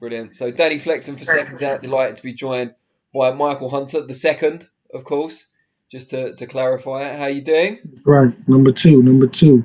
Brilliant. So Danny Flexen for Seconds Out, delighted to be joined by Michael Hunter, the second, of course, just to clarify it. How you doing? Right, number two.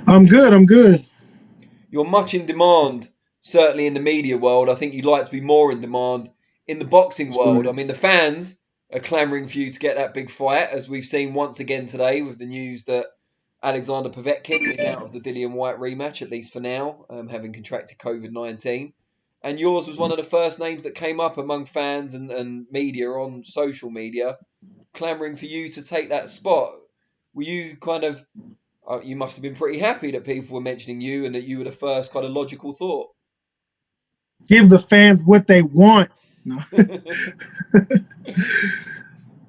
I'm good. You're much in demand, certainly in the media world. I think you'd like to be more in demand in the boxing That's world. right. I mean, the fans are clamouring for you to get that big fight, as we've seen once again today with the news that Alexander Povetkin is out of the Dillian Whyte rematch, at least for now, having contracted COVID-19. And yours was one of the first names that came up among fans and media on social media, clamouring for you to take that spot. Were you kind of, you must have been pretty happy that people were mentioning you and that you were the first kind of logical thought. Give the fans what they want. No.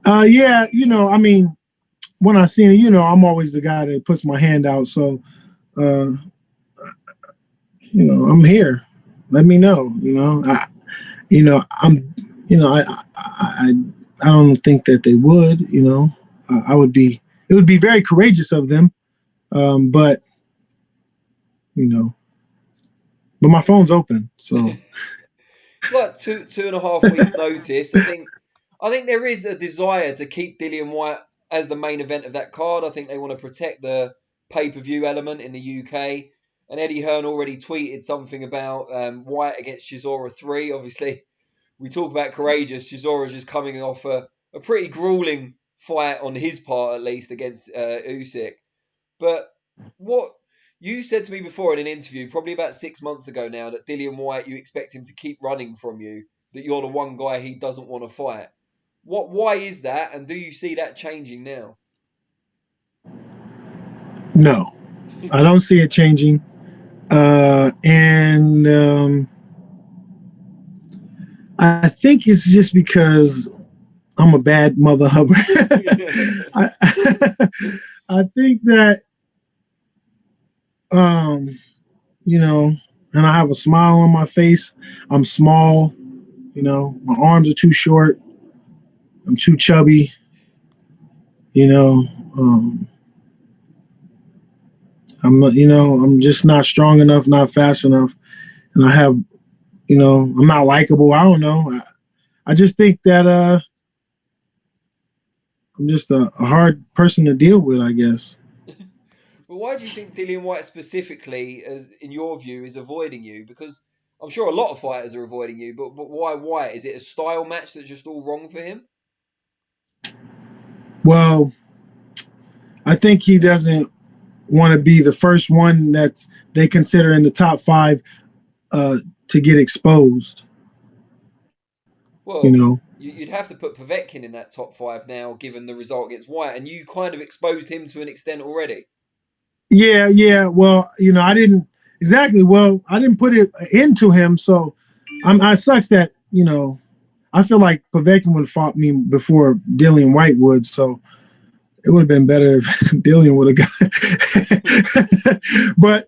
Yeah, I mean, when I see it, I'm always the guy that puts my hand out. So, uh, I'm here. Let me know. I'm, I don't think that they would. I would be. It would be very courageous of them. But you know, but my phone's open, so. It's like 2.5 weeks notice. I think there is a desire to keep Dillian Whyte as the main event of that card. I think they want to protect the pay-per-view element in the UK. And Eddie Hearn already tweeted something about Whyte against Chisora 3. Obviously, we talk about courageous. Chisora's just coming off a pretty grueling fight on his part, at least, against Usyk. But what you said to me before in an interview, probably about 6 months ago now, that Dillian Whyte, you expect him to keep running from you, that you're the one guy he doesn't want to fight. Why is that, and do you see that changing now? No, I don't see it changing. And I think it's just because I'm a bad mother hubber. I, I think that, um, and I have a smile on my face. I'm small. My arms are too short. I'm too chubby. You know, um, I'm just not strong enough, not fast enough, and I have, I'm not likable. I don't know. I just think that I'm just a hard person to deal with, I guess. But why do you think Dillian Whyte specifically, as in your view, is avoiding you? Because I'm sure a lot of fighters are avoiding you, but why Whyte? Is it a style match that's just all wrong for him? Well, I think he doesn't want to be the first one that they consider in the top five uh, to get exposed. You Well, know. you'd have to put Povetkin in that top five now, given the result against Whyte, and you kind of exposed him to an extent already. Yeah. Well, I didn't exactly. Well, I didn't put it into him, so I sucks that I feel like Povetkin would have fought me before Dillian Whyte would, so it would have been better if Dillian would have got. But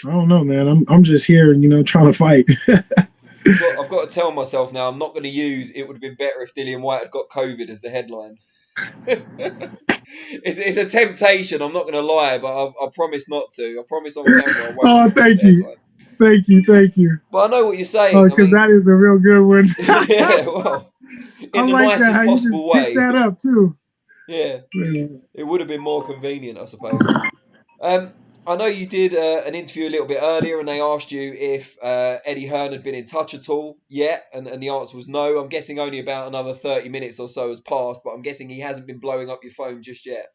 I don't know, man. I'm just here, trying to fight. I've got to tell myself now I'm not going to use it would have been better if Dillian Whyte had got COVID as the headline. It's a temptation, I'm not going to lie, but I promise not to. I promise on camera I won't Oh, use it as thank the you, headline. thank you. But I know what you're saying. Oh, I because mean, that is a real good one. yeah, well, I in the like that how nicest you just possible picked way. that up too. Yeah, Yeah. it would have been more convenient, I suppose. Um, I know you did an interview a little bit earlier, and they asked you if Eddie Hearn had been in touch at all yet, and the answer was no. I'm guessing only about another 30 minutes or so has passed, but I'm guessing he hasn't been blowing up your phone just yet.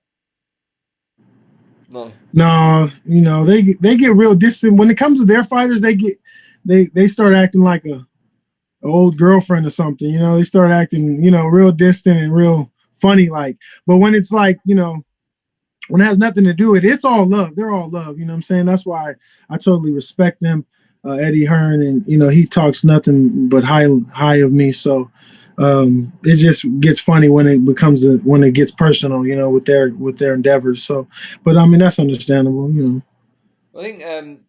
No. No, they get real distant when it comes to their fighters. They start acting like a old girlfriend or something. They start acting real distant and real funny like. But when it's like when it has nothing to do with it, it's all love. They're all love. You know what I'm saying? That's why I totally respect them, Eddie Hearn, and he talks nothing but high of me. So it just gets funny when when it gets personal, with their endeavors. So, but I mean that's understandable. I think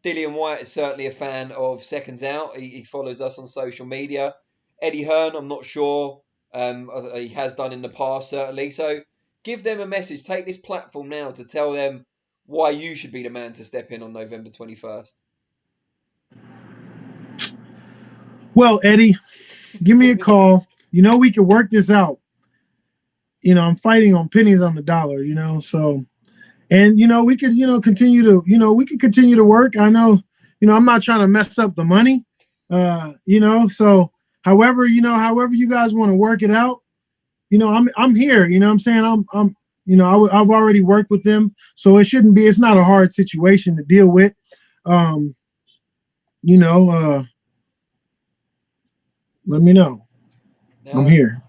Dillian Whyte is certainly a fan of Seconds Out. He follows us on social media. Eddie Hearn, I'm not sure. He has done in the past, certainly. So give them a message. Take this platform now to tell them why you should be the man to step in on November 21st. Well, Eddie, give me a call. We could work this out. I'm fighting on pennies on the dollar, so and we could, continue to, we could continue to work. I know, I'm not trying to mess up the money. So however you guys want to work it out, I'm here, I'm saying I'm I've already worked with them, so it's not a hard situation to deal with. You know, let me know. Now, I'm here.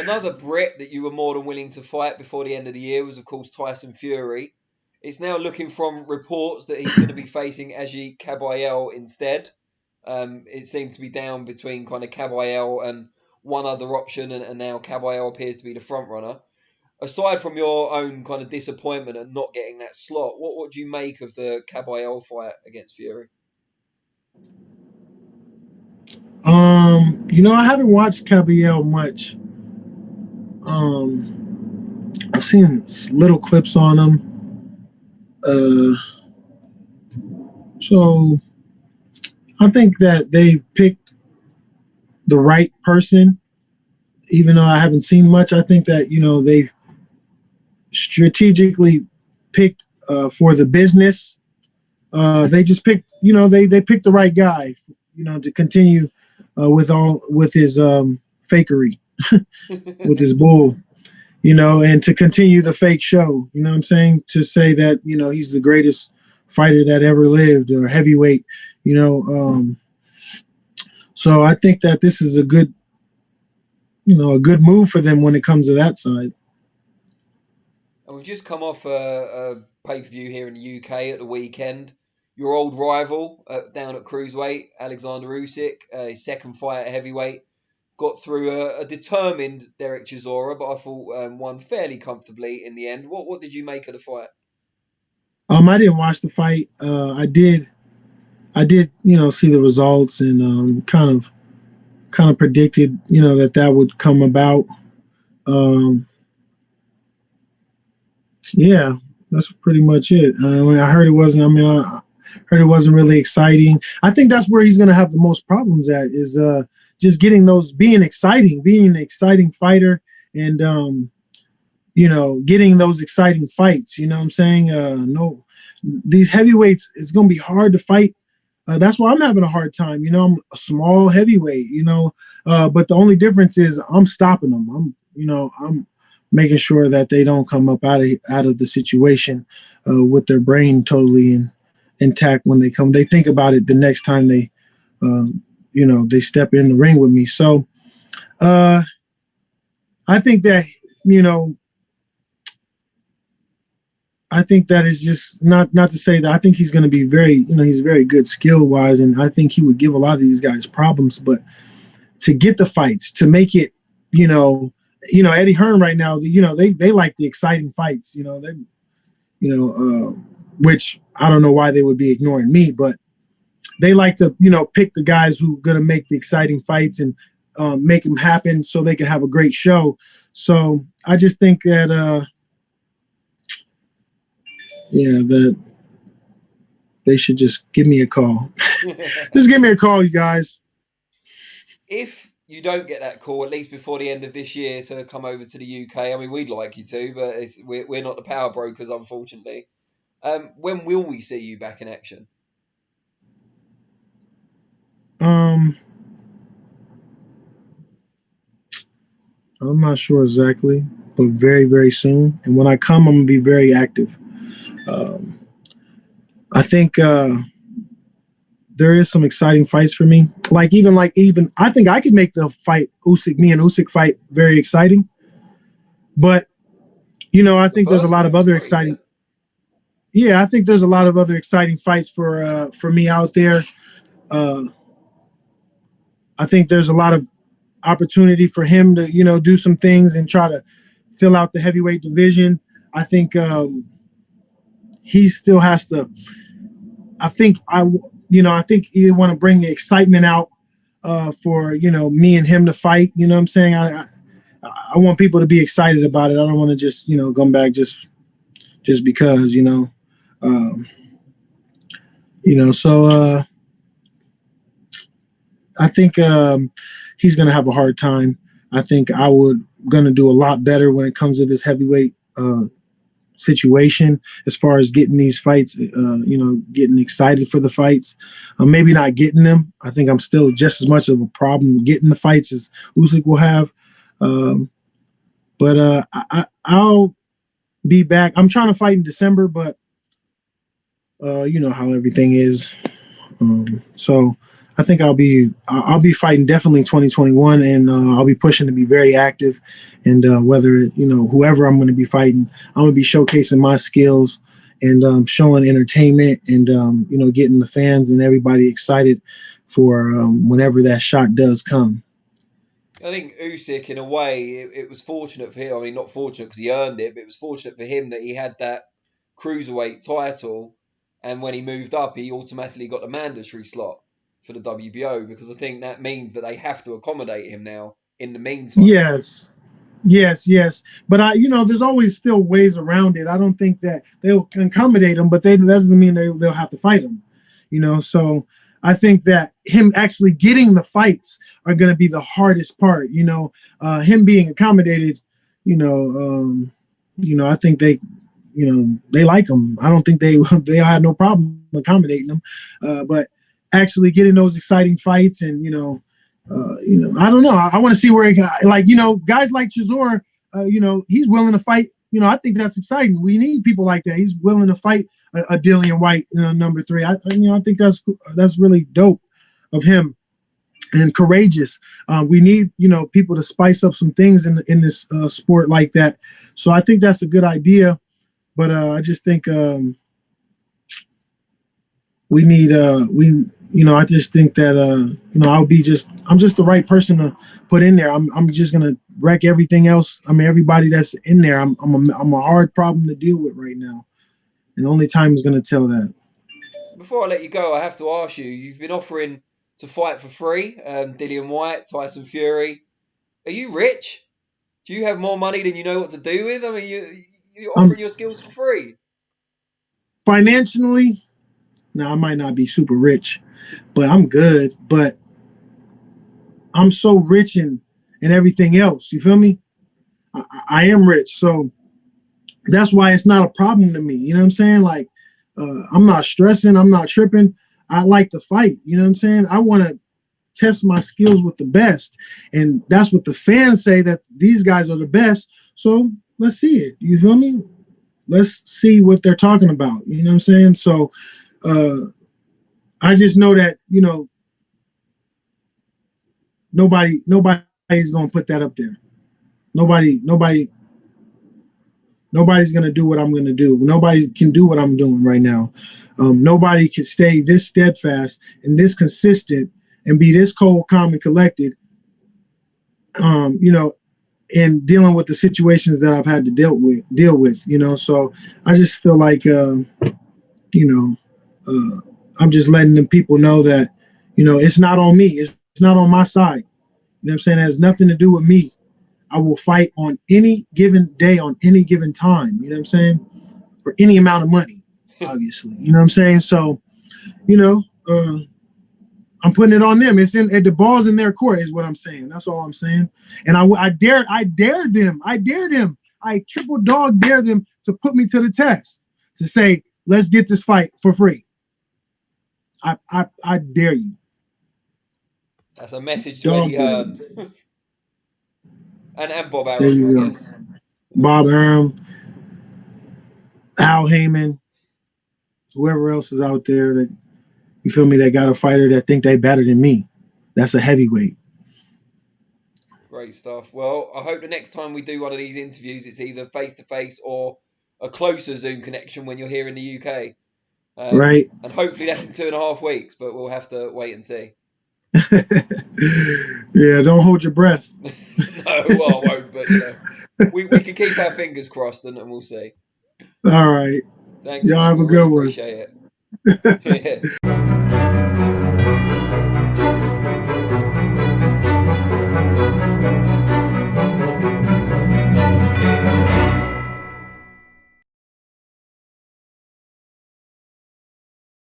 another Brit that you were more than willing to fight before the end of the year was, of course, Tyson Fury. It's now looking from reports that he's going to be facing Agit Kabayel instead. It seemed to be down between kind of Kabayel and one other option, and now Kabayel appears to be the front runner. Aside from your own kind of disappointment at not getting that slot, what do you make of the Kabayel fight against Fury? I haven't watched Kabayel much. I've seen little clips on him. So I think that they've picked the right person, even though I haven't seen much. I think that, they've strategically picked for the business. They just picked, they picked the right guy, to continue with his fakery, with his bull, and to continue the fake show. You know what I'm saying? To say that he's the greatest fighter that ever lived, or heavyweight. So I think that this is a good move for them when it comes to that side. And we've just come off a pay-per-view here in the UK at the weekend. Your old rival down at cruiserweight, Alexander Usyk, his second fight at heavyweight, got through a determined Dereck Chisora, but I thought won fairly comfortably in the end. What did you make of the fight? I didn't watch the fight. I did, see the results, and kind of predicted, that would come about. Yeah, that's pretty much it. I heard it wasn't. I heard it wasn't really exciting. I think that's where he's going to have the most problems at, is just getting being an exciting fighter, and getting those exciting fights. You know what I'm saying? No, these heavyweights, it's going to be hard to fight. That's why I'm having a hard time. I'm a small heavyweight. But the only difference is I'm stopping them. I'm making sure that they don't come up out of the situation with their brain totally intact when they come. They think about it the next time they step in the ring with me. So I think that I think that is just not to say that I think he's going to be he's very good skill wise, and I think he would give a lot of these guys problems. But to get the fights, to make it, Eddie Hearn right now, they like the exciting fights, which I don't know why they would be ignoring me, but they like to, pick the guys who are going to make the exciting fights and make them happen so they can have a great show. So I just think that, that they should just give me a call. Just give me a call, you guys. If you don't get that call, at least before the end of this year, to come over to the UK, I mean, we'd like you to, but we're not the power brokers, unfortunately. When will we see you back in action? I'm not sure exactly, but very, very soon. And when I come, I'm gonna be very active. I think there is some exciting fights for me. Even I think I could make the fight me and Usyk fight very exciting. But I think there's a lot of other exciting. Yeah, I think there's a lot of other exciting fights for me out there. I think there's a lot of opportunity for him to do some things and try to fill out the heavyweight division. I think he still has to. I think you want to bring the excitement out for me and him to fight. You know what I'm saying? I want people to be excited about it. I don't want to just come back just because so he's going to have a hard time. I think I would going to do a lot better when it comes to this heavyweight situation as far as getting these fights, getting excited for the fights. Maybe not getting them. I think I'm still just as much of a problem getting the fights as Usyk will have. But I'll be back. I'm trying to fight in December, but you know how everything is. So I think I'll be fighting definitely 2021, and I'll be pushing to be very active. And whether whoever I'm going to be fighting, I'm going to be showcasing my skills and showing entertainment and getting the fans and everybody excited for whenever that shot does come. I think Usyk, in a way, it was fortunate for him. I mean, not fortunate because he earned it, but it was fortunate for him that he had that cruiserweight title, and when he moved up, he automatically got the mandatory slot for the WBO, because I think that means that they have to accommodate him now in the meantime. Yes. But there's always still ways around it. I don't think that they'll accommodate him, but that doesn't mean they'll have to fight him. So I think that him actually getting the fights are going to be the hardest part. Him being accommodated. I think they like him. I don't think they had no problem accommodating him. But actually getting those exciting fights and I don't know. I want to see where he got, guys like Chisora, he's willing to fight. I think that's exciting. We need people like that. He's willing to fight a Dillian Whyte, number 3. I think that's really dope of him and courageous. We need, people to spice up some things in this sport like that. So I think that's a good idea. But I just think we need I just think that I'm just the right person to put in there. I'm just gonna wreck everything else. I mean, everybody that's in there. I'm a hard problem to deal with right now, and only time is gonna tell that. Before I let you go, I have to ask you. You've been offering to fight for free, Dillian Whyte, Tyson Fury. Are you rich? Do you have more money than you know what to do with? I mean, you're offering your skills for free. Financially, now I might not be super rich, but I'm good. But I'm so rich in everything else. You feel me? I am rich, so that's why it's not a problem to me. You know what I'm saying? Like, I'm not stressing. I'm not tripping. I like to fight. You know what I'm saying? I want to test my skills with the best, and that's what the fans say, that these guys are the best. So let's see it. You feel me? Let's see what they're talking about. You know what I'm saying? So I just know that, nobody's going to put that up there. Nobody's going to do what I'm going to do. Nobody can do what I'm doing right now. Nobody can stay this steadfast and this consistent and be this cold, calm, and collected, in dealing with the situations that I've had to deal with. So I just feel like, I'm just letting the people know that, it's not on me. It's not on my side. You know what I'm saying? It has nothing to do with me. I will fight on any given day, on any given time. You know what I'm saying? For any amount of money, obviously. You know what I'm saying? So, I'm putting it on them. The ball's in their court, is what I'm saying. That's all I'm saying. And I dare them. I triple dog dare them to put me to the test, to say, let's get this fight for free. I dare you. That's a message to Eddie Hearn. and Bob Arum, I guess. Bob Arum, Al Heyman, whoever else is out there that, you feel me, they got a fighter that think they better than me. That's a heavyweight. Great stuff. Well, I hope the next time we do one of these interviews, it's either face-to-face or a closer Zoom connection when you're here in the UK. Right. And hopefully that's in 2.5 weeks, but we'll have to wait and see. Yeah, don't hold your breath. No, well, I won't, but we can keep our fingers crossed and we'll see. All right. Thanks. Y'all have a good one. Appreciate it. Yeah.